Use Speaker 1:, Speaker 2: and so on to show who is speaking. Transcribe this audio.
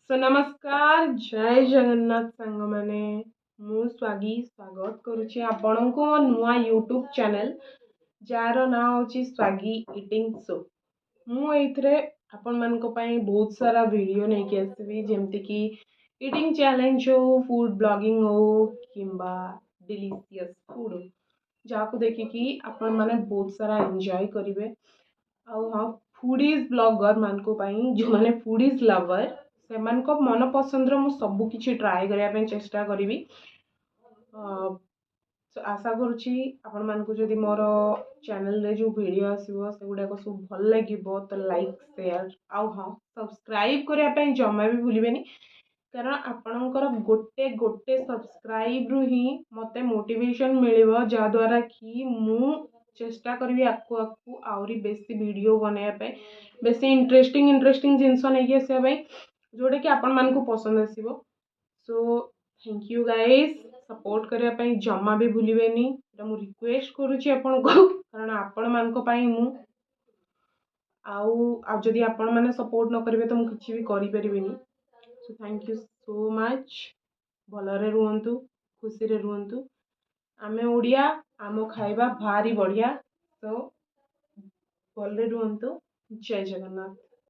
Speaker 1: सो नमस्कार जय जगन्नाथ सांग मैंने मु स्वागी स्वागत करुच्ची आपण को नुआ यूट्यूब चैनल जार ना होची स्वागी इटिंग शो। मु एथरे आपण मान को पई बहुत सारा वीडियो नहीं के आसबी जेमति कि इटिंग चैलेंज हो, फूड ब्लॉगिंग हो किंबा डिलीशियस फूड हो, जाको देखि कि आपण माने बहुत सारा एंजॉय करिवे। आउ हाँ, फूडीज ब्लॉगर मान को पई जो माने फूडीज लवर से मन पसंद मु सब किछि ट्राए करने चेष्टा करी। आशा करुच्ची आपण मानकु जदि मोर चैनल रे जो वीडियो आसीबो से गुडा को सब भल लागिबो तो लाइक शेयर आउ हाँ सब्सक्राइब करया पे जमा भी भूलिबेनी, कारण आपणकर गोटे गोटे सब्सक्राइब रु ही मते मोटिवेशन मिलिबो जा द्वारा कि मु चेष्टा करी आकु आकु आउरी बेसी वीडियो बनाया पे बेसी इंटरेस्टिंग इंटरेस्टिंग जिंस नहीं आसे जोटा कि आपण मानकु पसंद आसीबो। So thank you guys, support करया पे जमा भी भूलिबेनी, एटा मु रिक्वेस्ट करूची आपण को, कारण आपण मानक पई मु आ जदि आपण माने सपोर्ट न करिवे तो मु किछि भी करि परिबिनी। So thank you so much, भलरे रुहंतु, खुशी रे रुहंतु। आमे ओडिया आमो खाइबा भारी बढ़िया, तो भलरे रुहंतु। जय जगन्नाथ।